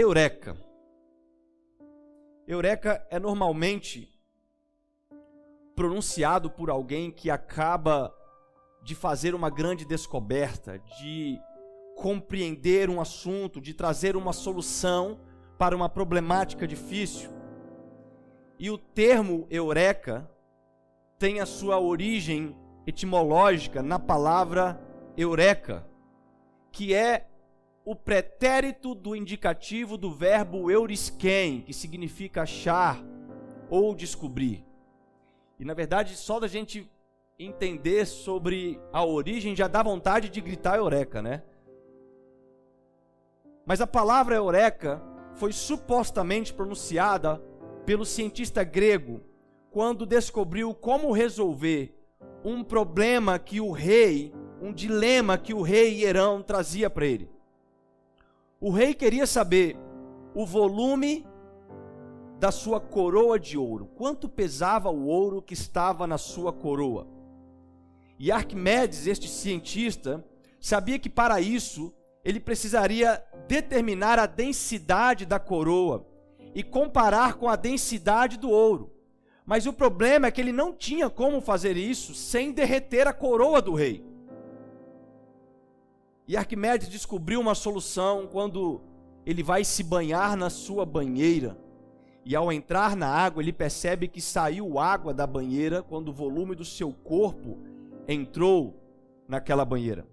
Eureka. Eureka é normalmente pronunciado por alguém que acaba de fazer uma grande descoberta, de compreender um assunto, de trazer uma solução para uma problemática difícil. E o termo eureka tem a sua origem etimológica na palavra eureka, que é o pretérito do indicativo do verbo eurisken, que significa achar ou descobrir. E na verdade, só da gente entender sobre a origem já dá vontade de gritar eureka, né? Mas a palavra eureka foi supostamente pronunciada pelo cientista grego quando descobriu como resolver um problema que o rei, um dilema que o rei Hierão trazia para ele. O rei queria saber o volume da sua coroa de ouro, quanto pesava o ouro que estava na sua coroa. E Arquimedes, este cientista, sabia que para isso ele precisaria determinar a densidade da coroa e comparar com a densidade do ouro. Mas o problema é que ele não tinha como fazer isso sem derreter a coroa do rei. E Arquimedes descobriu uma solução quando ele vai se banhar na sua banheira. E ao entrar na água, ele percebe que saiu água da banheira quando o volume do seu corpo entrou naquela banheira.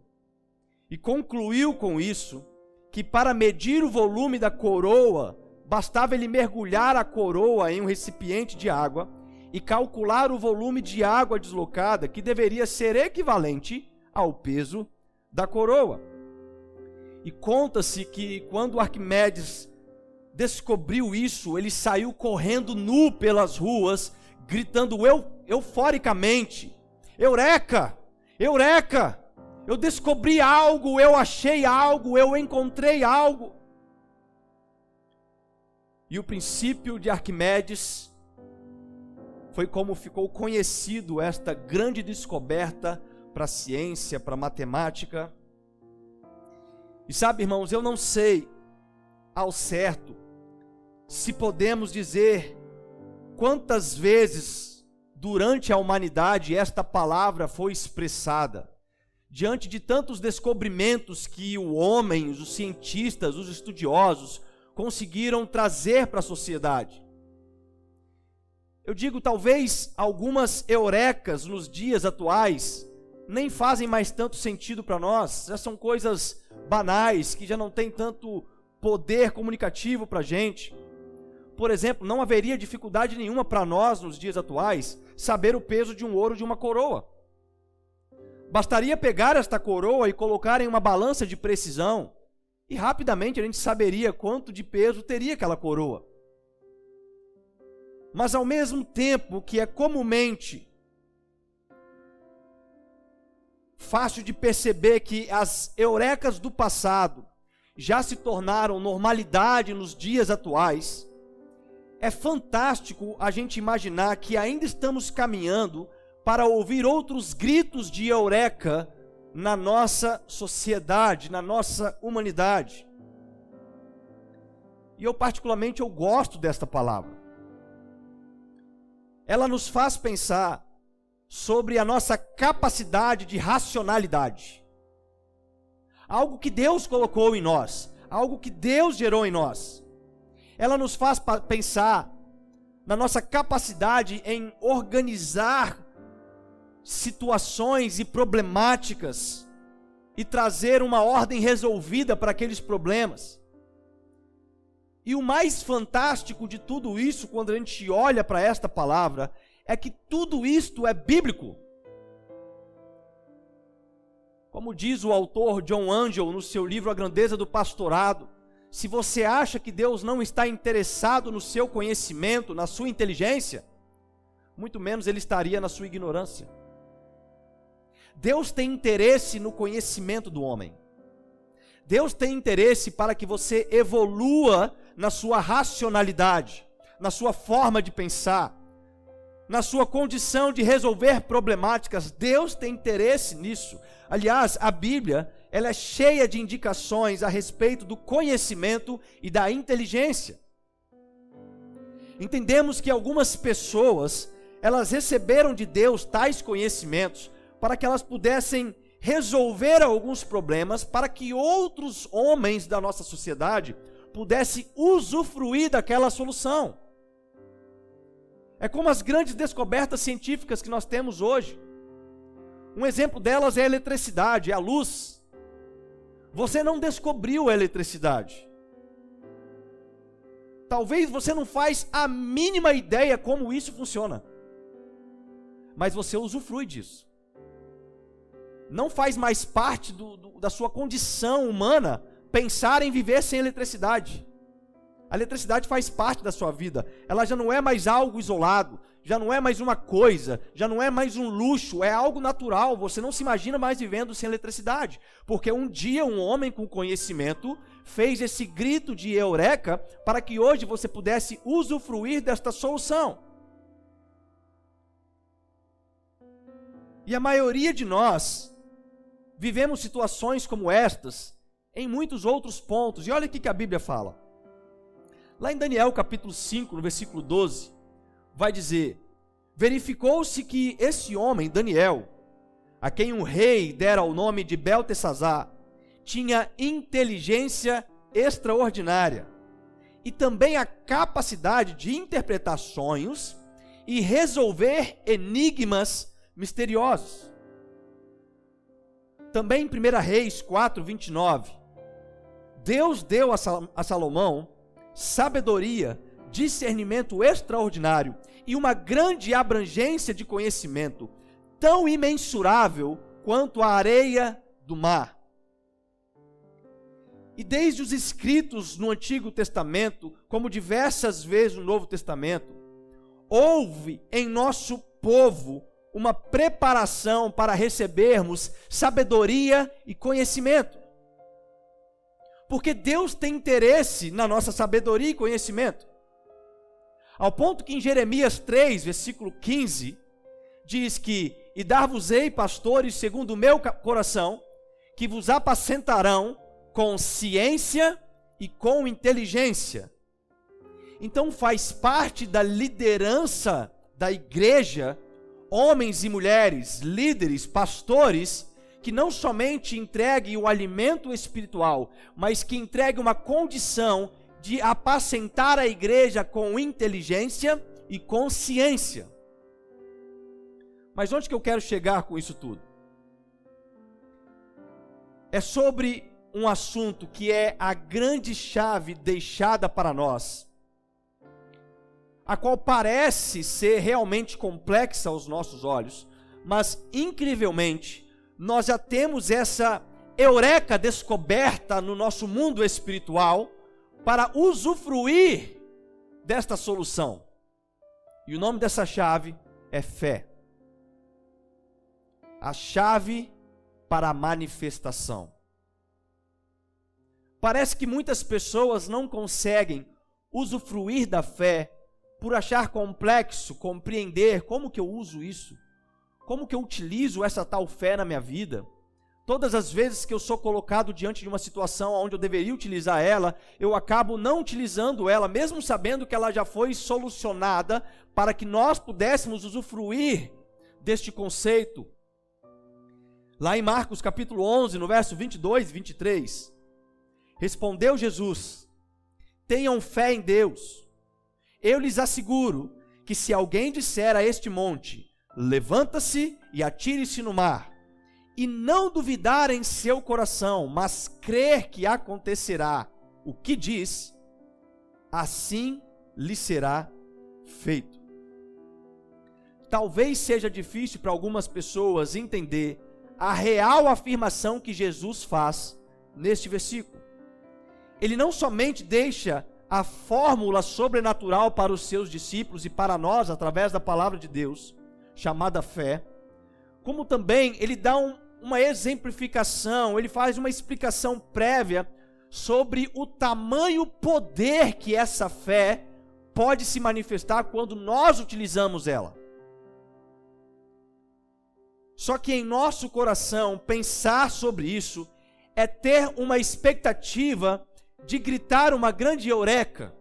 E concluiu com isso que para medir o volume da coroa, bastava ele mergulhar a coroa em um recipiente de água e calcular o volume de água deslocada, que deveria ser equivalente ao peso da coroa. E conta-se que quando Arquimedes descobriu isso, ele saiu correndo nu pelas ruas, gritando euforicamente: Eureka! Eureka! Eu descobri algo, eu achei algo, eu encontrei algo. E o princípio de Arquimedes foi como ficou conhecido esta grande descoberta para a ciência, para a matemática. E sabe, irmãos, eu não sei ao certo se podemos dizer quantas vezes durante a humanidade esta palavra foi expressada. Diante de tantos descobrimentos que o homem, os cientistas, os estudiosos conseguiram trazer para a sociedade. Eu digo, talvez algumas eurecas nos dias atuais nem fazem mais tanto sentido para nós, já são coisas banais, que já não tem tanto poder comunicativo para a gente. Por exemplo, não haveria dificuldade nenhuma para nós nos dias atuais saber o peso de um ouro de uma coroa. Bastaria pegar esta coroa e colocar em uma balança de precisão e rapidamente a gente saberia quanto de peso teria aquela coroa. Mas ao mesmo tempo que é comumente fácil de perceber que as eurecas do passado já se tornaram normalidade nos dias atuais, é fantástico a gente imaginar que ainda estamos caminhando para ouvir outros gritos de eureka na nossa sociedade, na nossa humanidade. E eu particularmente gosto desta palavra. Ela nos faz pensar sobre a nossa capacidade de racionalidade. Algo que Deus colocou em nós, algo que Deus gerou em nós. Ela nos faz pensar na nossa capacidade em organizar situações e problemáticas e trazer uma ordem resolvida para aqueles problemas. E o mais fantástico de tudo isso, quando a gente olha para esta palavra, é que tudo isto é bíblico. Como diz o autor John Angel no seu livro A Grandeza do Pastorado, se você acha que Deus não está interessado no seu conhecimento, na sua inteligência, muito menos Ele estaria na sua ignorância. Deus tem interesse no conhecimento do homem. Deus tem interesse para que você evolua na sua racionalidade, na sua forma de pensar, na sua condição de resolver problemáticas. Deus tem interesse nisso. Aliás, a Bíblia, ela é cheia de indicações a respeito do conhecimento e da inteligência. Entendemos que algumas pessoas, elas receberam de Deus tais conhecimentos para que elas pudessem resolver alguns problemas, para que outros homens da nossa sociedade pudessem usufruir daquela solução. É como as grandes descobertas científicas que nós temos hoje. Um exemplo delas é a eletricidade, é a luz. Você não descobriu a eletricidade. Talvez você não faz a mínima ideia como isso funciona. Mas você usufrui disso. Não faz mais parte da sua condição humana pensar em viver sem eletricidade. A eletricidade faz parte da sua vida. Ela já não é mais algo isolado, já não é mais uma coisa, já não é mais um luxo, é algo natural. Você não se imagina mais vivendo sem eletricidade, porque um dia um homem com conhecimento fez esse grito de eureka para que hoje você pudesse usufruir desta solução. E a maioria de nós vivemos situações como estas em muitos outros pontos. E olha o que a Bíblia fala. Lá em Daniel capítulo 5, no versículo 12, vai dizer: verificou-se que esse homem, Daniel, a quem o rei dera o nome de Beltesazar, tinha inteligência extraordinária e também a capacidade de interpretar sonhos e resolver enigmas misteriosos. Também em 1 Reis 4, 29, Deus deu a Salomão sabedoria, discernimento extraordinário e uma grande abrangência de conhecimento, tão imensurável quanto a areia do mar. E desde os escritos no Antigo Testamento, como diversas vezes no Novo Testamento, houve em nosso povo uma preparação para recebermos sabedoria e conhecimento. Porque Deus tem interesse na nossa sabedoria e conhecimento. Ao ponto que em Jeremias 3, versículo 15, diz que: e dar-vos-ei pastores segundo o meu coração, que vos apacentarão com ciência e com inteligência. Então faz parte da liderança da igreja, homens e mulheres, líderes, pastores, que não somente entregue o alimento espiritual, mas que entregue uma condição de apacentar a igreja com inteligência e com ciência. Mas onde que eu quero chegar com isso tudo? É sobre um assunto que é a grande chave deixada para nós, a qual parece ser realmente complexa aos nossos olhos, mas incrivelmente nós já temos essa eureka descoberta no nosso mundo espiritual para usufruir desta solução. E o nome dessa chave é fé. A chave para a manifestação. Parece que muitas pessoas não conseguem usufruir da fé por achar complexo compreender como que eu uso isso. Como que eu utilizo essa tal fé na minha vida? Todas as vezes que eu sou colocado diante de uma situação onde eu deveria utilizar ela, eu acabo não utilizando ela, mesmo sabendo que ela já foi solucionada, para que nós pudéssemos usufruir deste conceito. Lá em Marcos capítulo 11, no verso 22 e 23, respondeu Jesus: tenham fé em Deus. Eu lhes asseguro que se alguém disser a este monte: levanta-se e atire-se no mar, e não duvidar em seu coração, mas crer que acontecerá o que diz, assim lhe será feito. Talvez seja difícil para algumas pessoas entender a real afirmação que Jesus faz neste versículo. Ele não somente deixa a fórmula sobrenatural para os seus discípulos e para nós, através da palavra de Deus, chamada fé, como também ele dá uma exemplificação, ele faz uma explicação prévia sobre o tamanho poder que essa fé pode se manifestar quando nós utilizamos ela. Só que em nosso coração, pensar sobre isso é ter uma expectativa de gritar uma grande eureka.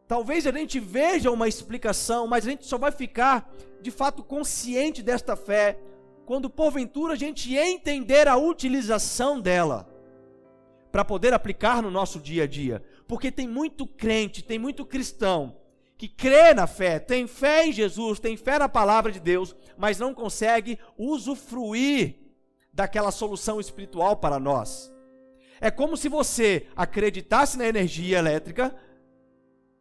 Talvez a gente veja uma explicação, mas a gente só vai ficar de fato consciente desta fé quando porventura a gente entender a utilização dela para poder aplicar no nosso dia a dia. Porque tem muito crente, tem muito cristão que crê na fé, tem fé em Jesus, tem fé na palavra de Deus, mas não consegue usufruir daquela solução espiritual para nós. É como se você acreditasse na energia elétrica,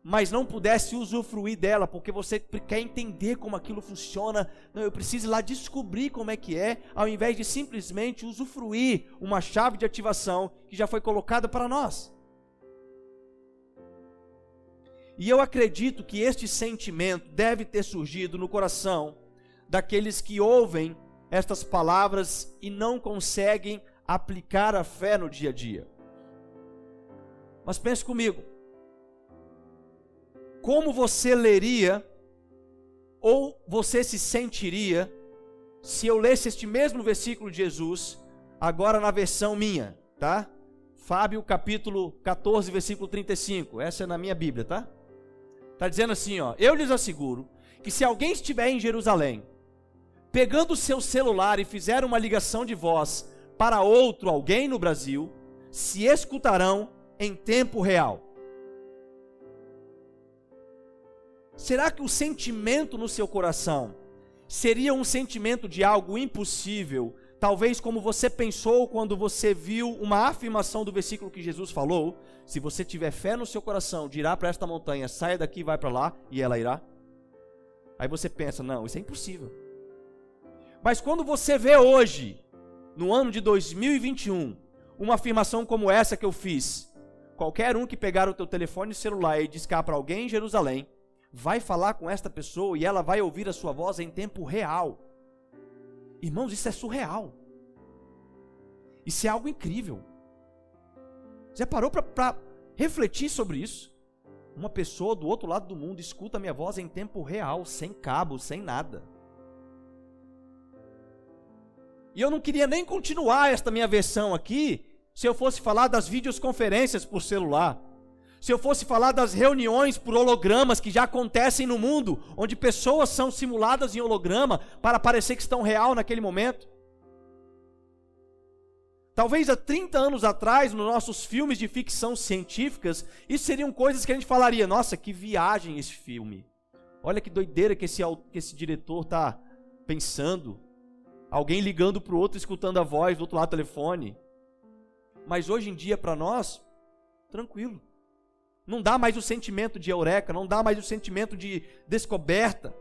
mas não pudesse usufruir dela, porque você quer entender como aquilo funciona. Não, eu preciso ir lá descobrir como é que é, ao invés de simplesmente usufruir uma chave de ativação que já foi colocada para nós. E eu acredito que este sentimento deve ter surgido no coração daqueles que ouvem estas palavras e não conseguem aplicar a fé no dia a dia. Mas pense comigo, como você leria ou você se sentiria se eu lesse este mesmo versículo de Jesus agora na versão minha, tá? Fábio capítulo 14, versículo 35, essa é na minha Bíblia, tá? Está dizendo assim, ó: eu lhes asseguro que se alguém estiver em Jerusalém, pegando o seu celular e fizer uma ligação de voz para outro alguém no Brasil, se escutarão em tempo real. Será que o sentimento no seu coração seria um sentimento de algo impossível, talvez como você pensou quando você viu uma afirmação do versículo que Jesus falou? Se você tiver fé no seu coração, dirá para esta montanha, saia daqui e vai para lá, e ela irá. Aí você pensa, não, isso é impossível. Mas quando você vê hoje, no ano de 2021, uma afirmação como essa que eu fiz, qualquer um que pegar o teu telefone celular e discar para alguém em Jerusalém, vai falar com esta pessoa e ela vai ouvir a sua voz em tempo real. Irmãos, isso é surreal. Isso é algo incrível. Você parou para refletir sobre isso? Uma pessoa do outro lado do mundo escuta a minha voz em tempo real, sem cabo, sem nada. E eu não queria nem continuar esta minha versão aqui, se eu fosse falar das videoconferências por celular, se eu fosse falar das reuniões por hologramas que já acontecem no mundo, onde pessoas são simuladas em holograma para parecer que estão real naquele momento. Talvez há 30 anos atrás, nos nossos filmes de ficção científicas, isso seriam coisas que a gente falaria, nossa, que viagem esse filme. Olha que doideira que esse diretor está pensando. Alguém ligando para o outro, escutando a voz do outro lado do telefone. Mas hoje em dia, para nós, tranquilo. Não dá mais o sentimento de eureka, não dá mais o sentimento de descoberta.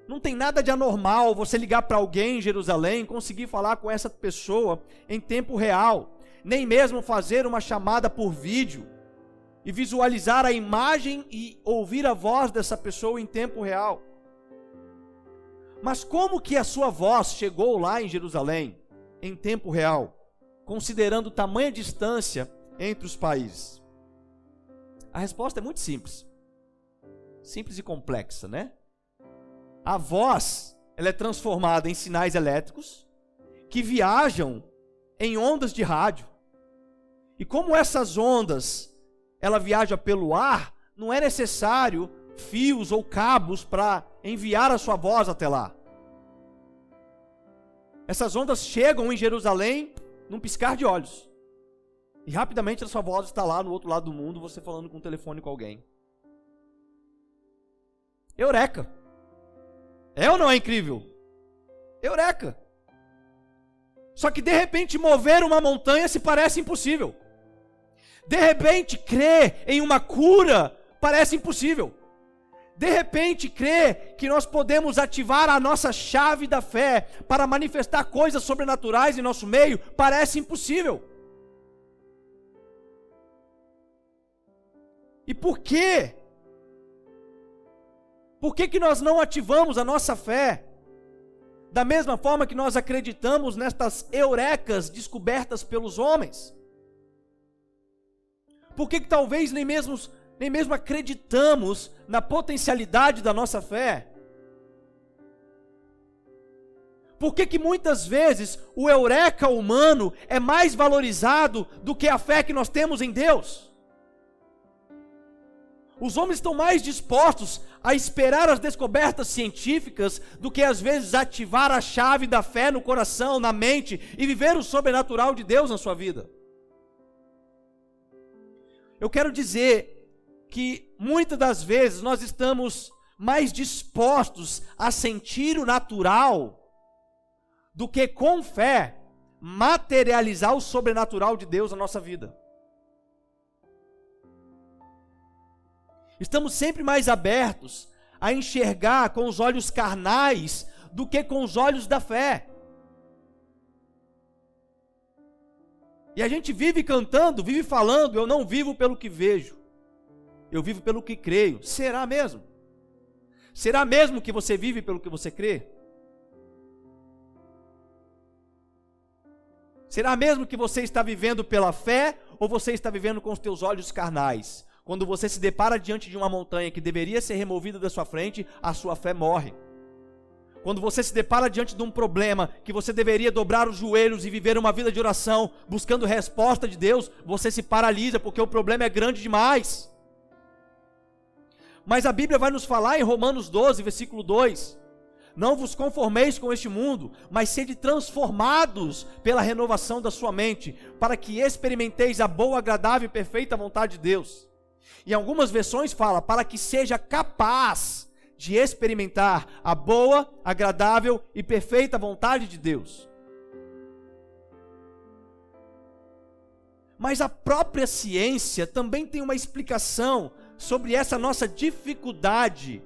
Não tem nada de anormal você ligar para alguém em Jerusalém, conseguir falar com essa pessoa em tempo real, nem mesmo fazer uma chamada por vídeo e visualizar a imagem e ouvir a voz dessa pessoa em tempo real. Mas como que a sua voz chegou lá em Jerusalém em tempo real, considerando tamanha distância entre os países? A resposta é muito simples. Simples e complexa, né? A voz, ela é transformada em sinais elétricos que viajam em ondas de rádio. E como essas ondas, ela viaja pelo ar, não é necessário fios ou cabos para enviar a sua voz até lá. Essas ondas chegam em Jerusalém num piscar de olhos. E rapidamente a sua voz está lá no outro lado do mundo, você falando com o telefone com alguém. Eureka! É ou não é incrível? Eureka! Só que de repente mover uma montanha se parece impossível. De repente crer em uma cura parece impossível. De repente crer que nós podemos ativar a nossa chave da fé para manifestar coisas sobrenaturais em nosso meio parece impossível. E por quê? Por que nós não ativamos a nossa fé? Da mesma forma que nós acreditamos nestas eurecas descobertas pelos homens. Por que talvez nem mesmo acreditamos na potencialidade da nossa fé? Por que muitas vezes o eureka humano é mais valorizado do que a fé que nós temos em Deus? Os homens estão mais dispostos a esperar as descobertas científicas do que às vezes ativar a chave da fé no coração, na mente e viver o sobrenatural de Deus na sua vida. Eu quero dizer que muitas das vezes nós estamos mais dispostos a sentir o natural do que com fé materializar o sobrenatural de Deus na nossa vida. Estamos sempre mais abertos a enxergar com os olhos carnais do que com os olhos da fé. E a gente vive cantando, vive falando, eu não vivo pelo que vejo, eu vivo pelo que creio. Será mesmo? Será mesmo que você vive pelo que você crê? Será mesmo que você está vivendo pela fé ou você está vivendo com os teus olhos carnais? Quando você se depara diante de uma montanha que deveria ser removida da sua frente, a sua fé morre. Quando você se depara diante de um problema que você deveria dobrar os joelhos e viver uma vida de oração, buscando resposta de Deus, você se paralisa porque o problema é grande demais. Mas a Bíblia vai nos falar em Romanos 12, versículo 2: não vos conformeis com este mundo, mas sede transformados pela renovação da sua mente, para que experimenteis a boa, agradável e perfeita vontade de Deus. Em algumas versões fala, para que seja capaz de experimentar a boa, agradável e perfeita vontade de Deus. Mas a própria ciência também tem uma explicação sobre essa nossa dificuldade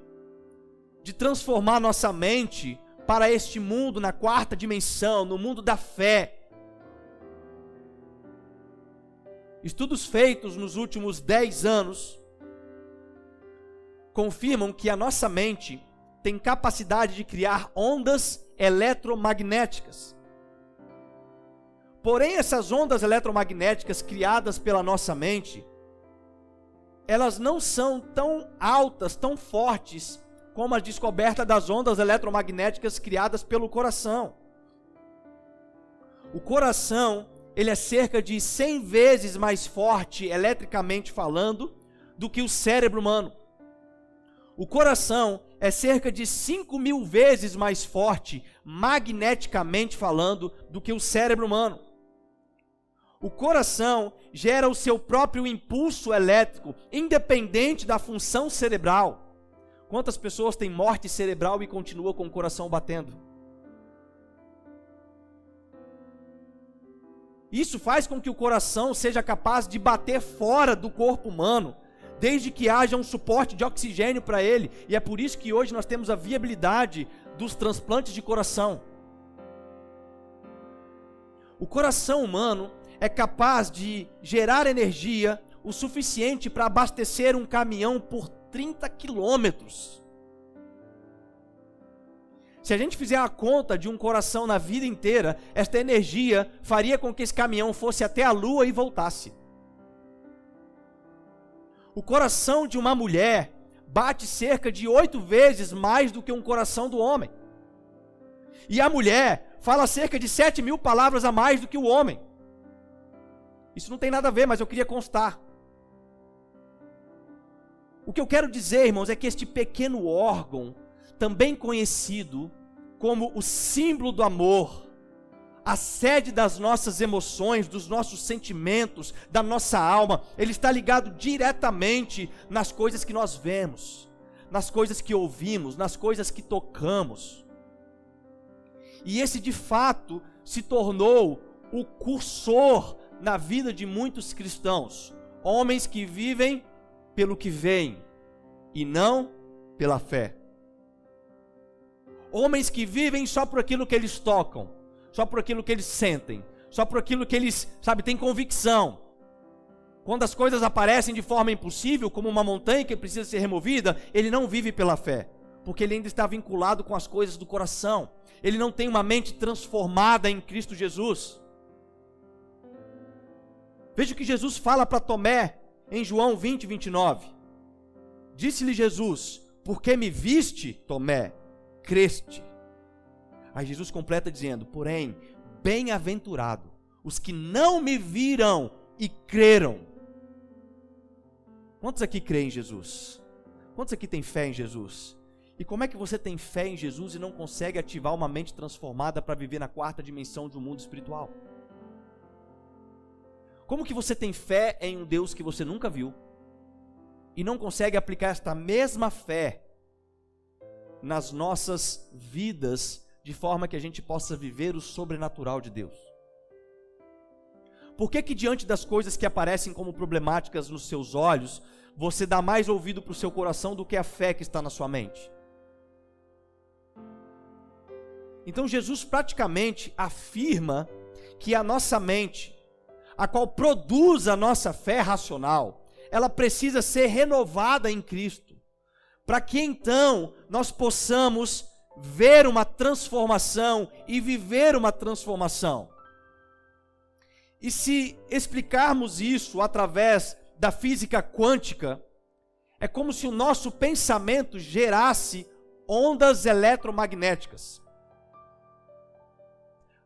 de transformar nossa mente para este mundo na quarta dimensão, no mundo da fé. Estudos feitos nos últimos 10 anos confirmam que a nossa mente tem capacidade de criar ondas eletromagnéticas. Porém, essas ondas eletromagnéticas criadas pela nossa mente, elas não são tão altas, tão fortes, como a descoberta das ondas eletromagnéticas criadas pelo coração. O coração, ele é cerca de 100 vezes mais forte, eletricamente falando, do que o cérebro humano. O coração é cerca de 5.000 vezes mais forte, magneticamente falando, do que o cérebro humano. O coração gera o seu próprio impulso elétrico, independente da função cerebral. Quantas pessoas têm morte cerebral e continuam com o coração batendo? Isso faz com que o coração seja capaz de bater fora do corpo humano, desde que haja um suporte de oxigênio para ele. E é por isso que hoje nós temos a viabilidade dos transplantes de coração. O coração humano é capaz de gerar energia o suficiente para abastecer um caminhão por 30 quilômetros. Se a gente fizer a conta de um coração na vida inteira, esta energia faria com que esse caminhão fosse até a lua e voltasse. O coração de uma mulher bate cerca de 8 vezes mais do que um coração do homem. E a mulher fala cerca de 7.000 palavras a mais do que o homem. Isso não tem nada a ver, mas eu queria constar. O que eu quero dizer, irmãos, é que este pequeno órgão, também conhecido como o símbolo do amor, a sede das nossas emoções, dos nossos sentimentos, da nossa alma, ele está ligado diretamente nas coisas que nós vemos, nas coisas que ouvimos, nas coisas que tocamos. E esse de fato se tornou o cursor na vida de muitos cristãos, homens que vivem pelo que veem e não pela fé. Homens que vivem só por aquilo que eles tocam, só por aquilo que eles sentem, só por aquilo que eles, têm convicção. Quando as coisas aparecem de forma impossível, como uma montanha que precisa ser removida, ele não vive pela fé, porque ele ainda está vinculado com as coisas do coração. Ele não tem uma mente transformada em Cristo Jesus. Veja o que Jesus fala para Tomé em João 20, 29. Disse-lhe Jesus: porque me viste, Tomé, creste. Aí Jesus completa dizendo: porém, bem-aventurado os que não me viram e creram. Quantos aqui creem em Jesus? Quantos aqui têm fé em Jesus? E como é que você tem fé em Jesus e não consegue ativar uma mente transformada para viver na quarta dimensão de um mundo espiritual? Como que você tem fé em um Deus que você nunca viu e não consegue aplicar esta mesma fé nas nossas vidas de forma que a gente possa viver o sobrenatural de Deus? Por que que diante das coisas que aparecem como problemáticas nos seus olhos, você dá mais ouvido para o seu coração do que a fé que está na sua mente? Então Jesus praticamente afirma que a nossa mente, a qual produz a nossa fé racional, ela precisa ser renovada em Cristo, para que então nós possamos ver uma transformação e viver uma transformação. E se explicarmos isso através da física quântica, é como se o nosso pensamento gerasse ondas eletromagnéticas.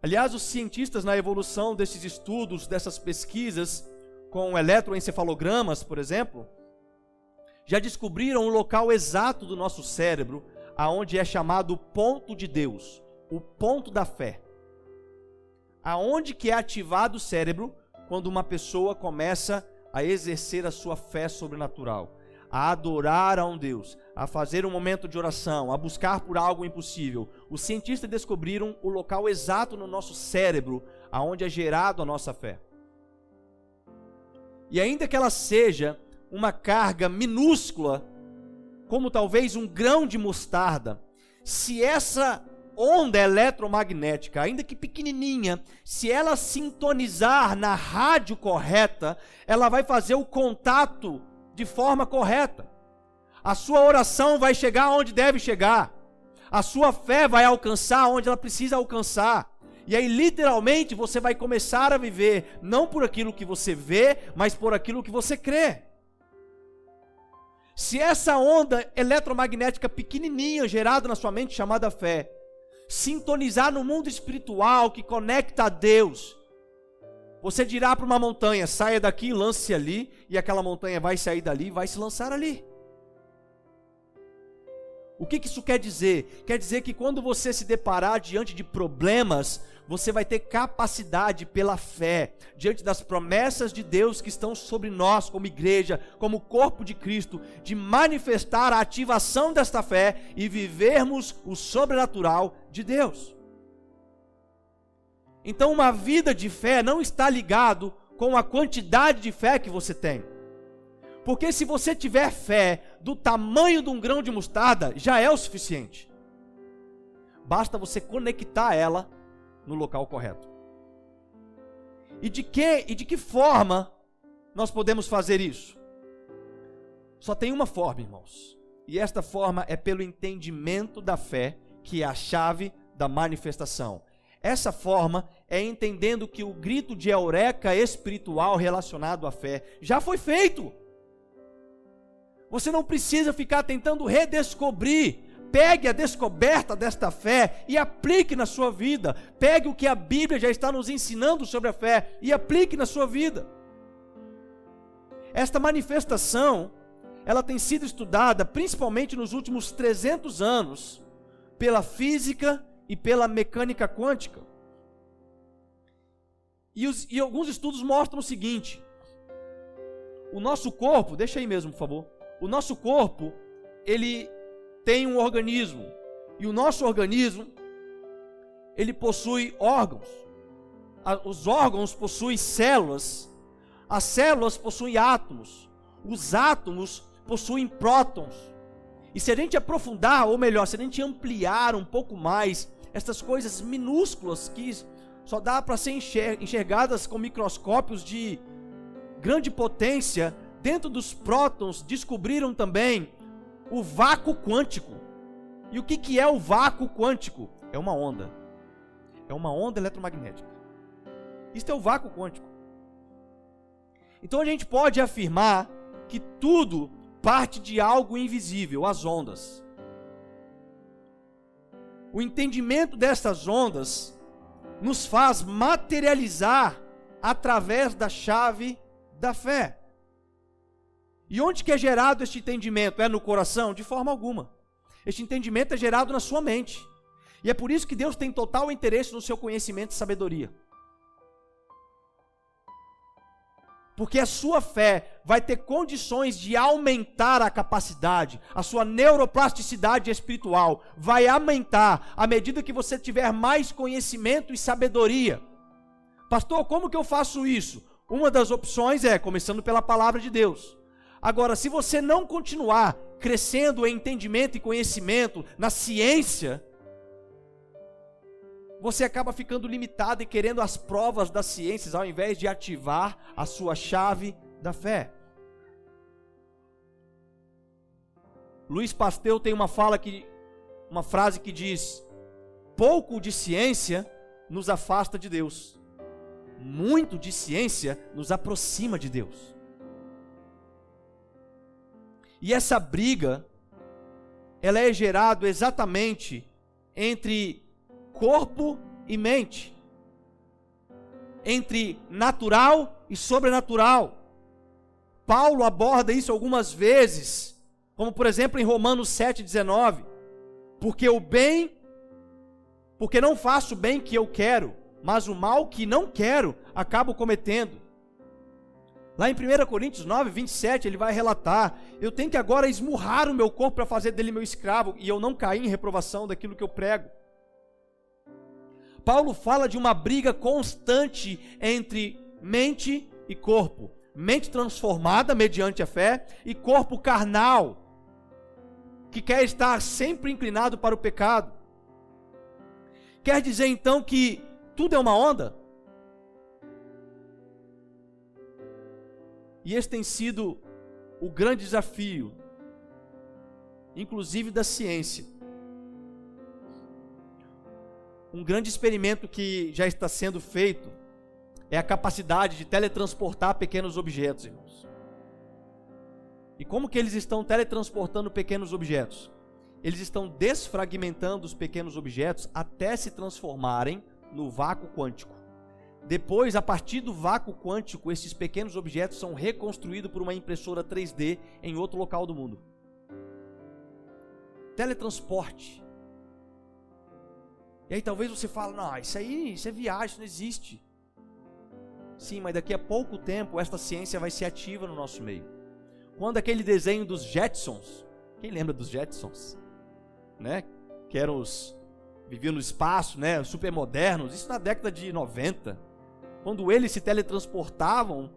Aliás, os cientistas na evolução desses estudos, dessas pesquisas com eletroencefalogramas, por exemplo, já descobriram o local exato do nosso cérebro, aonde é chamado ponto de Deus, o ponto da fé. Aonde que é ativado o cérebro quando uma pessoa começa a exercer a sua fé sobrenatural, a adorar a um Deus, a fazer um momento de oração, a buscar por algo impossível. Os cientistas descobriram o local exato no nosso cérebro aonde é gerado a nossa fé. E ainda que ela seja uma carga minúscula, como talvez um grão de mostarda, se essa onda eletromagnética, ainda que pequenininha, se ela sintonizar na rádio correta, ela vai fazer o contato de forma correta. A sua oração vai chegar onde deve chegar. A sua fé vai alcançar onde ela precisa alcançar. E aí, literalmente, você vai começar a viver não por aquilo que você vê, mas por aquilo que você crê. Se essa onda eletromagnética pequenininha gerada na sua mente, chamada fé, sintonizar no mundo espiritual que conecta a Deus, você dirá para uma montanha: saia daqui e lance-se ali, e aquela montanha vai sair dali e vai se lançar ali. O que isso quer dizer? Quer dizer que quando você se deparar diante de problemas, você vai ter capacidade pela fé, diante das promessas de Deus que estão sobre nós como igreja, como corpo de Cristo, de manifestar a ativação desta fé e vivermos o sobrenatural de Deus. Então, uma vida de fé não está ligado com a quantidade de fé que você tem. Porque se você tiver fé do tamanho de um grão de mostarda, já é o suficiente. Basta você conectar ela no local correto. E de que forma nós podemos fazer isso? Só tem uma forma, irmãos. E esta forma é pelo entendimento da fé, que é a chave da manifestação. Essa forma é entendendo que o grito de eureka espiritual relacionado à fé já foi feito. Você não precisa ficar tentando redescobrir. Pegue a descoberta desta fé e aplique na sua vida. Pegue o que a Bíblia já está nos ensinando sobre a fé e aplique na sua vida. Esta manifestação, ela tem sido estudada principalmente nos últimos 300 anos pela física e pela mecânica quântica. E alguns estudos mostram o seguinte: o nosso corpo, deixa aí mesmo, por favor. O nosso corpo, ele tem um organismo, e o nosso organismo, ele possui órgãos. Os órgãos possuem células, as células possuem átomos, os átomos possuem prótons. E se a gente aprofundar, ou melhor, se a gente ampliar um pouco mais essas coisas minúsculas que só dá para ser enxergadas com microscópios de grande potência, dentro dos prótons descobriram também o vácuo quântico. E o que é o vácuo quântico? É uma onda. É uma onda eletromagnética. Isto é o vácuo quântico. Então a gente pode afirmar que tudo parte de algo invisível, as ondas. o entendimento dessas ondas nos faz materializar através da chave da fé. E onde que é gerado este entendimento? É no coração? De forma alguma. Este entendimento é gerado na sua mente. E é por isso que Deus tem total interesse no seu conhecimento e sabedoria. Porque a sua fé vai ter condições de aumentar a capacidade, a sua neuroplasticidade espiritual vai aumentar à medida que você tiver mais conhecimento e sabedoria. Pastor, como que eu faço isso? Uma das opções é começando pela palavra de Deus. Agora, se você não continuar crescendo em entendimento e conhecimento, na ciência, você acaba ficando limitado e querendo as provas das ciências, ao invés de ativar a sua chave da fé. Luiz Pasteur tem uma frase que diz: pouco de ciência nos afasta de Deus, muito de ciência nos aproxima de Deus. E essa briga, ela é gerada exatamente entre corpo e mente, entre natural e sobrenatural. Paulo aborda isso algumas vezes, como por exemplo em Romanos 7,19, porque não faço o bem que eu quero, mas o mal que não quero, acabo cometendo. Lá em 1 Coríntios 9,27, ele vai relatar: eu tenho que agora esmurrar o meu corpo para fazer dele meu escravo, e eu não caí em reprovação daquilo que eu prego. Paulo fala de uma briga constante entre mente e corpo. Mente transformada mediante a fé e corpo carnal, que quer estar sempre inclinado para o pecado. Quer dizer então que tudo é uma onda? E esse tem sido o grande desafio, inclusive da ciência. Um grande experimento que já está sendo feito é a capacidade de teletransportar pequenos objetos, irmãos. E como que eles estão teletransportando pequenos objetos? Eles estão desfragmentando os pequenos objetos até se transformarem no vácuo quântico. Depois, a partir do vácuo quântico, esses pequenos objetos são reconstruídos por uma impressora 3D em outro local do mundo. Teletransporte. E aí talvez você fale: não, isso é viagem, isso não existe. Sim, mas daqui a pouco tempo esta ciência vai ser ativa no nosso meio. Quando aquele desenho dos Jetsons, quem lembra dos Jetsons? Né? Que eram viviam no espaço, né? Super modernos, isso na década de 90. Quando eles se teletransportavam,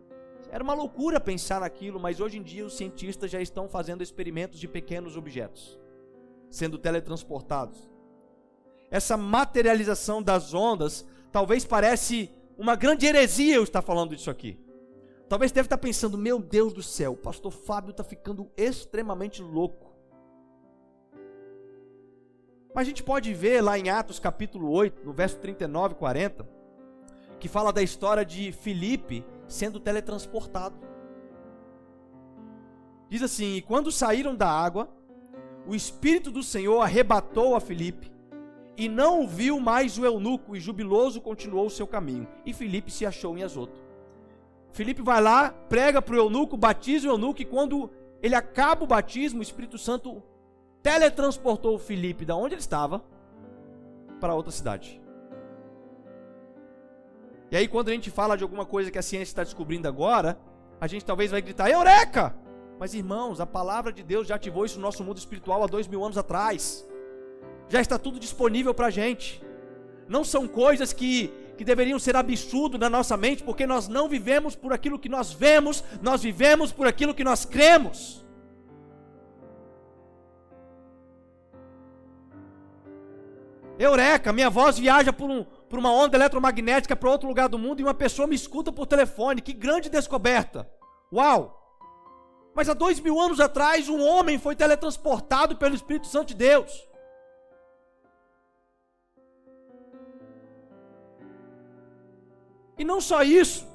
era uma loucura pensar naquilo, mas hoje em dia os cientistas já estão fazendo experimentos de pequenos objetos sendo teletransportados. Essa materialização das ondas talvez parece uma grande heresia eu estar falando disso aqui. Talvez deve estar pensando: meu Deus do céu, o pastor Fábio está ficando extremamente louco. Mas a gente pode ver lá em Atos capítulo 8, no verso 39 e 40, que fala da história de Filipe sendo teletransportado. Diz assim: e quando saíram da água, o Espírito do Senhor arrebatou a Filipe, e não viu mais o eunuco, e jubiloso continuou o seu caminho. E Filipe se achou em Azoto. Filipe vai lá, prega para o eunuco, batiza o eunuco, e quando ele acaba o batismo, o Espírito Santo teletransportou o Filipe da onde ele estava para outra cidade. E aí quando a gente fala de alguma coisa que a ciência está descobrindo agora, a gente talvez vai gritar: eureka! Mas irmãos, a palavra de Deus já ativou isso no nosso mundo espiritual há 2000 anos atrás. Já está tudo disponível para a gente. Não são coisas que deveriam ser absurdo na nossa mente, porque nós não vivemos por aquilo que nós vemos, nós vivemos por aquilo que nós cremos. Eureka, minha voz viaja por uma onda eletromagnética para outro lugar do mundo e uma pessoa me escuta por telefone. Que grande descoberta! Uau! Mas há 2000 anos atrás, um homem foi teletransportado pelo Espírito Santo de Deus. E não só isso.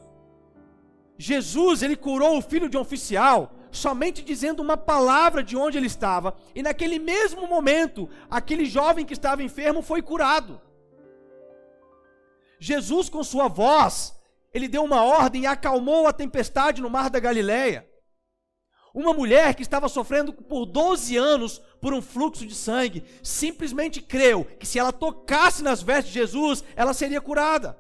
Jesus, ele curou o filho de um oficial somente dizendo uma palavra de onde ele estava, e naquele mesmo momento, aquele jovem que estava enfermo foi curado. Jesus, com sua voz, ele deu uma ordem e acalmou a tempestade no mar da Galileia. Uma mulher que estava sofrendo por 12 anos por um fluxo de sangue, simplesmente creu que se ela tocasse nas vestes de Jesus, ela seria curada.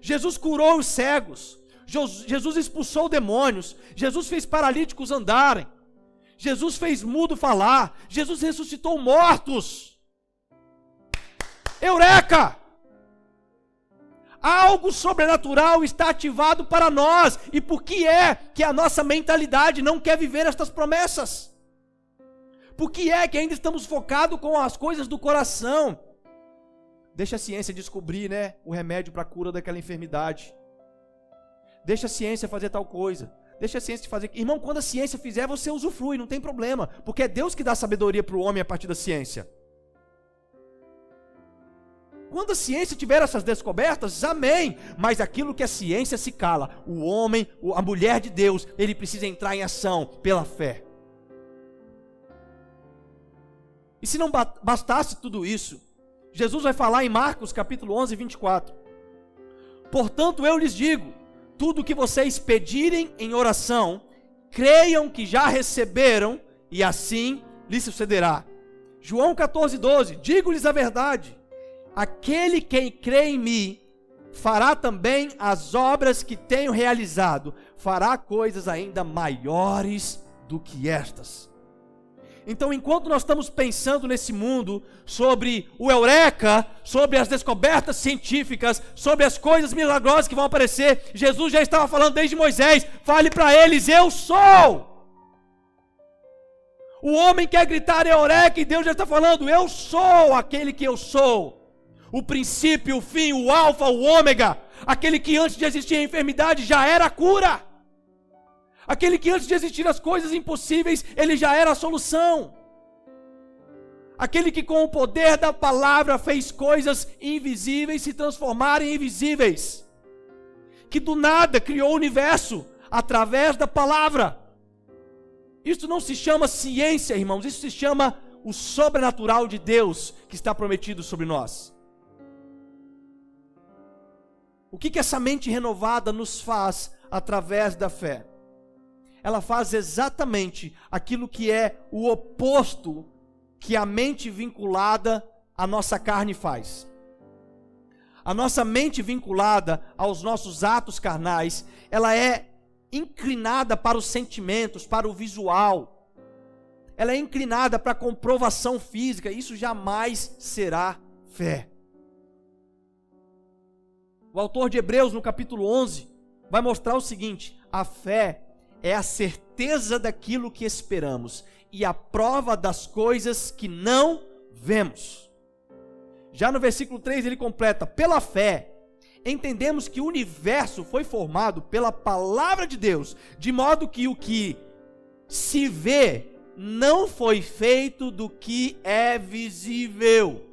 Jesus curou os cegos, Jesus expulsou demônios, Jesus fez paralíticos andarem, Jesus fez mudo falar, Jesus ressuscitou mortos. Eureka! Algo sobrenatural está ativado para nós. E por que é que a nossa mentalidade não quer viver estas promessas? Por que é que ainda estamos focados com as coisas do coração? Deixa a ciência descobrir, o remédio para a cura daquela enfermidade. Deixa a ciência fazer tal coisa. Deixa a ciência fazer. Irmão, quando a ciência fizer, você usufrui, não tem problema. Porque é Deus que dá sabedoria para o homem a partir da ciência. Quando a ciência tiver essas descobertas, amém. Mas aquilo que a ciência se cala, o homem, a mulher de Deus, ele precisa entrar em ação pela fé. E se não bastasse tudo isso, Jesus vai falar em Marcos capítulo 11, 24. Portanto, eu lhes digo, tudo o que vocês pedirem em oração, creiam que já receberam, e assim lhes sucederá. João 14, 12, digo-lhes a verdade. Aquele que crê em mim, fará também as obras que tenho realizado, fará coisas ainda maiores do que estas. Então, enquanto nós estamos pensando nesse mundo, sobre o eureka, sobre as descobertas científicas, sobre as coisas milagrosas que vão aparecer, Jesus já estava falando desde Moisés, fale para eles, eu sou. O homem quer gritar eureka e Deus já está falando, eu sou aquele que eu sou. O princípio, o fim, o alfa, o ômega, aquele que antes de existir a enfermidade já era a cura, aquele que antes de existir as coisas impossíveis, ele já era a solução, aquele que com o poder da palavra fez coisas invisíveis se transformarem em visíveis, que do nada criou o universo através da palavra. Isso não se chama ciência, irmãos, isso se chama o sobrenatural de Deus que está prometido sobre nós. O que essa mente renovada nos faz através da fé? Ela faz exatamente aquilo que é o oposto que a mente vinculada à nossa carne faz. A nossa mente vinculada aos nossos atos carnais, ela é inclinada para os sentimentos, para o visual. Ela é inclinada para a comprovação física. Isso jamais será fé. O autor de Hebreus, no capítulo 11, vai mostrar o seguinte: a fé é a certeza daquilo que esperamos e a prova das coisas que não vemos. Já no versículo 3 ele completa: pela fé, entendemos que o universo foi formado pela palavra de Deus, de modo que o que se vê não foi feito do que é visível.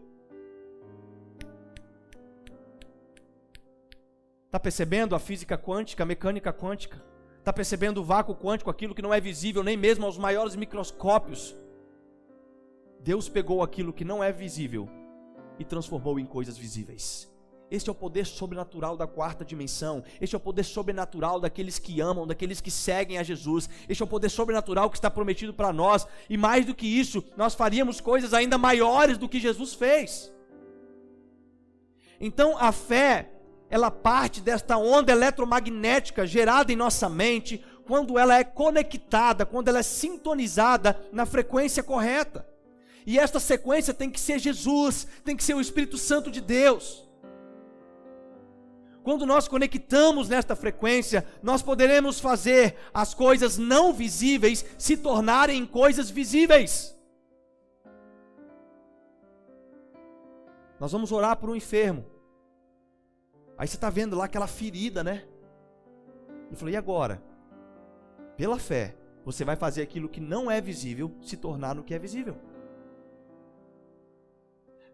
Está percebendo a física quântica, a mecânica quântica? Está percebendo o vácuo quântico, aquilo que não é visível nem mesmo aos maiores microscópios? Deus pegou aquilo que não é visível e transformou em coisas visíveis. Este é o poder sobrenatural da quarta dimensão. Este é o poder sobrenatural daqueles que amam, daqueles que seguem a Jesus. Este é o poder sobrenatural que está prometido para nós. E mais do que isso, nós faríamos coisas ainda maiores do que Jesus fez. Então a fé, ela parte desta onda eletromagnética gerada em nossa mente, quando ela é conectada, quando ela é sintonizada na frequência correta. E esta sequência tem que ser Jesus, tem que ser o Espírito Santo de Deus. Quando nós conectamos nesta frequência, nós poderemos fazer as coisas não visíveis se tornarem coisas visíveis. Nós vamos orar por um enfermo. Aí você está vendo lá aquela ferida, né? Ele falou, e agora? Pela fé, você vai fazer aquilo que não é visível se tornar no que é visível.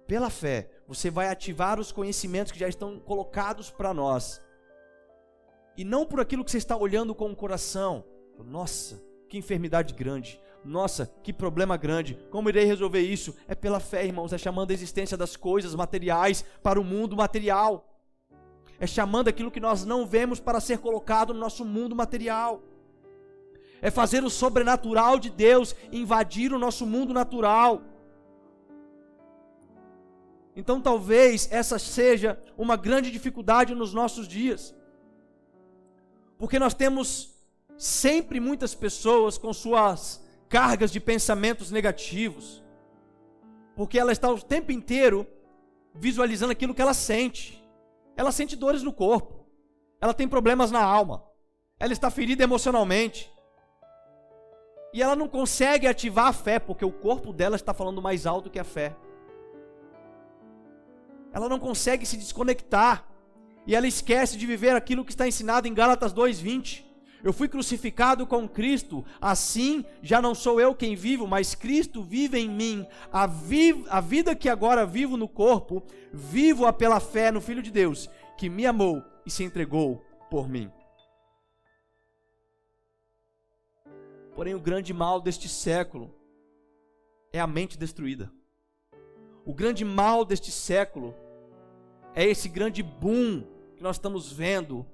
Pela fé, você vai ativar os conhecimentos que já estão colocados para nós. e não por aquilo que você está olhando com o coração. Nossa, que enfermidade grande. Nossa, que problema grande. Como irei resolver isso? É pela fé, irmãos. É chamando a existência das coisas materiais para o mundo material. É chamando aquilo que nós não vemos para ser colocado no nosso mundo material. É fazer o sobrenatural de Deus invadir o nosso mundo natural. Então talvez essa seja uma grande dificuldade nos nossos dias. Porque nós temos sempre muitas pessoas com suas cargas de pensamentos negativos. Porque ela está o tempo inteiro visualizando aquilo que ela sente. Ela sente dores no corpo. Ela tem problemas na alma. Ela está ferida emocionalmente. E ela não consegue ativar a fé, porque o corpo dela está falando mais alto que a fé. Ela não consegue se desconectar. E ela esquece de viver aquilo que está ensinado em Gálatas 2:20. Eu fui crucificado com Cristo, assim já não sou eu quem vivo, mas Cristo vive em mim. A vida que agora vivo no corpo, vivo-a pela fé no Filho de Deus, que me amou e se entregou por mim. Porém, o grande mal deste século é a mente destruída. O grande mal deste século é esse grande boom que nós estamos vendo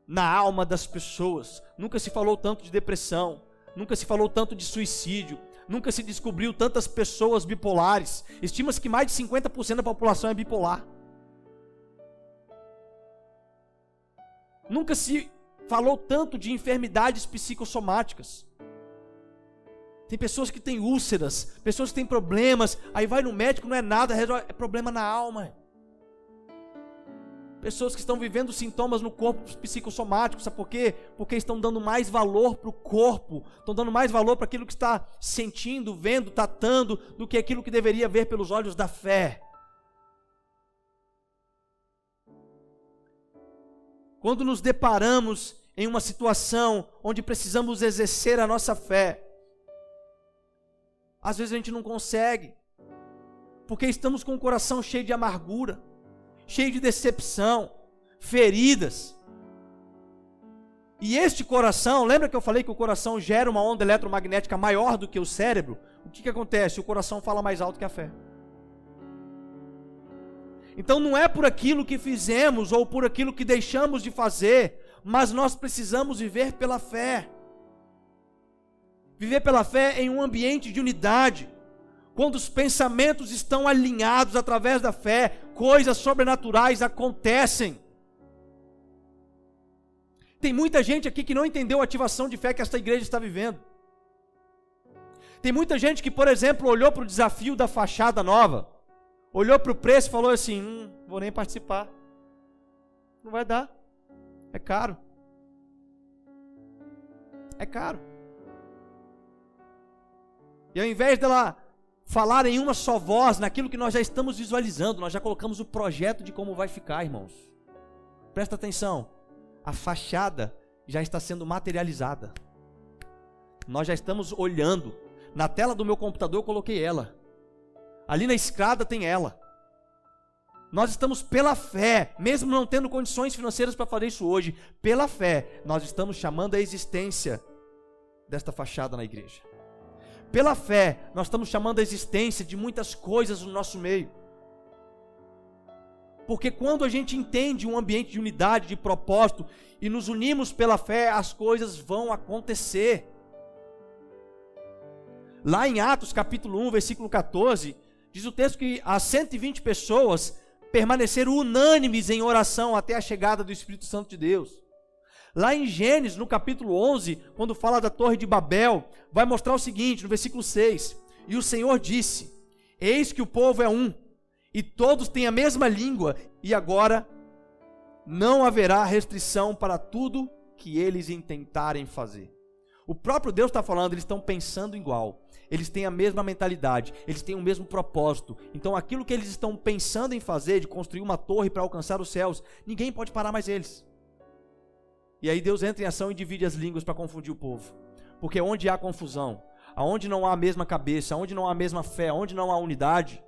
na alma das pessoas. Nunca se falou tanto de depressão, nunca se falou tanto de suicídio, nunca se descobriu tantas pessoas bipolares. Estima-se que mais de 50% da população é bipolar. Nunca se falou tanto de enfermidades psicossomáticas. Tem pessoas que têm úlceras, pessoas que têm problemas, aí vai no médico, não é nada, é problema na alma. Pessoas que estão vivendo sintomas no corpo psicossomático, sabe por quê? Porque estão dando mais valor para o corpo, estão dando mais valor para aquilo que está sentindo, vendo, tatando, do que aquilo que deveria ver pelos olhos da fé. Quando nos deparamos em uma situação onde precisamos exercer a nossa fé, às vezes a gente não consegue, porque estamos com o coração cheio de amargura, cheio de decepção, feridas. E este coração, lembra que eu falei que o coração gera uma onda eletromagnética maior do que o cérebro? O que acontece? O coração fala mais alto que a fé. Então não é por aquilo que fizemos ou por aquilo que deixamos de fazer, mas nós precisamos viver pela fé. Viver pela fé em um ambiente de unidade. Quando os pensamentos estão alinhados através da fé, coisas sobrenaturais acontecem. Tem muita gente aqui que não entendeu a ativação de fé que esta igreja está vivendo. Tem muita gente que, por exemplo, olhou para o desafio da fachada nova, olhou para o preço e falou assim, vou nem participar. Não vai dar. É caro. É caro. E ao invés dela falar em uma só voz, naquilo que nós já estamos visualizando, nós já colocamos o projeto de como vai ficar, irmãos. Presta atenção, a fachada já está sendo materializada. Nós já estamos olhando. Na tela do meu computador eu coloquei ela. Ali na escada tem ela. Nós estamos pela fé, mesmo não tendo condições financeiras para fazer isso hoje, pela fé, nós estamos chamando a existência desta fachada na igreja. Pela fé, nós estamos chamando a existência de muitas coisas no nosso meio. Porque quando a gente entende um ambiente de unidade, de propósito, e nos unimos pela fé, as coisas vão acontecer. Lá em Atos capítulo 1, versículo 14, diz o texto que as 120 pessoas permaneceram unânimes em oração até a chegada do Espírito Santo de Deus. Lá em Gênesis, no capítulo 11, quando fala da Torre de Babel, vai mostrar o seguinte, no versículo 6, e o Senhor disse, eis que o povo é um, e todos têm a mesma língua, e agora não haverá restrição para tudo que eles intentarem fazer. O próprio Deus está falando, eles estão pensando igual, eles têm a mesma mentalidade, eles têm o mesmo propósito. Então aquilo que eles estão pensando em fazer, de construir uma torre para alcançar os céus, ninguém pode parar mais eles. E aí Deus entra em ação e divide as línguas para confundir o povo. Porque onde há confusão, aonde não há a mesma cabeça, onde não há a mesma fé, onde não há unidade,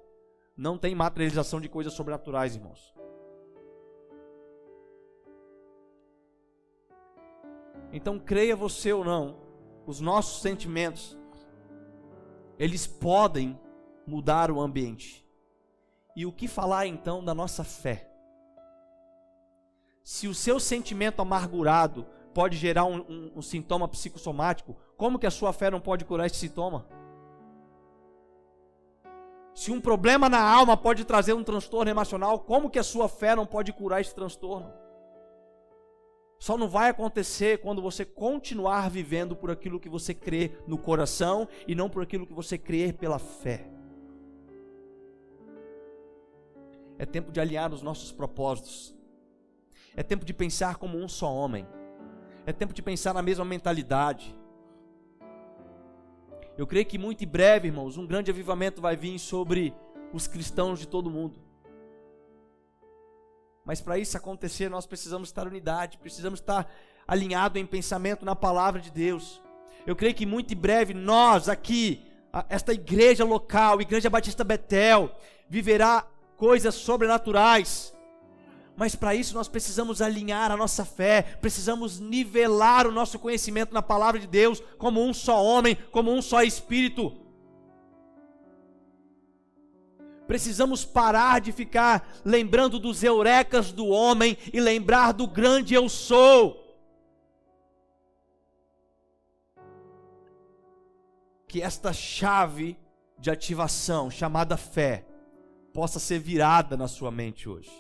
não tem materialização de coisas sobrenaturais, irmãos. Então, creia você ou não, os nossos sentimentos, eles podem mudar o ambiente. E o que falar então da nossa fé? Se o seu sentimento amargurado pode gerar um sintoma psicossomático, como que a sua fé não pode curar esse sintoma? Se um problema na alma pode trazer um transtorno emocional, como que a sua fé não pode curar esse transtorno? Só não vai acontecer quando você continuar vivendo por aquilo que você crê no coração e não por aquilo que você crê pela fé. É tempo de alinhar os nossos propósitos. É tempo de pensar como um só homem. É tempo de pensar na mesma mentalidade. Eu creio que muito em breve, irmãos, um grande avivamento vai vir sobre os cristãos de todo mundo. Mas para isso acontecer, nós precisamos estar em unidade, precisamos estar alinhados em pensamento na palavra de Deus. Eu creio que muito em breve nós aqui, esta igreja local, Igreja Batista Betel, viverá coisas sobrenaturais. Mas para isso nós precisamos alinhar a nossa fé, precisamos nivelar o nosso conhecimento na palavra de Deus, como um só homem, como um só espírito. Precisamos parar de ficar lembrando dos eurecas do homem e lembrar do grande eu sou. Que esta chave de ativação, chamada fé, possa ser virada na sua mente hoje.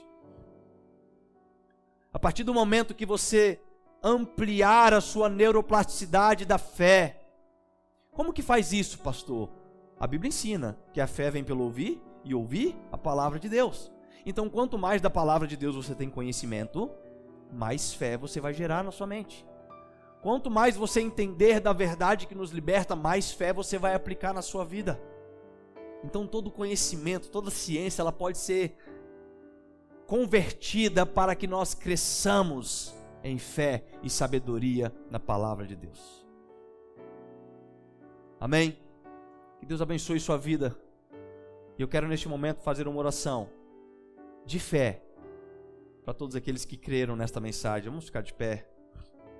A partir do momento que você ampliar a sua neuroplasticidade da fé. Como que faz isso, pastor? A Bíblia ensina que a fé vem pelo ouvir e ouvir a palavra de Deus. Então, quanto mais da palavra de Deus você tem conhecimento, mais fé você vai gerar na sua mente. Quanto mais você entender da verdade que nos liberta, mais fé você vai aplicar na sua vida. Então, todo conhecimento, toda ciência, ela pode ser convertida para que nós cresçamos em fé e sabedoria na palavra de Deus. Amém? Que Deus abençoe sua vida. E eu quero neste momento fazer uma oração de fé para todos aqueles que creram nesta mensagem. Vamos ficar de pé.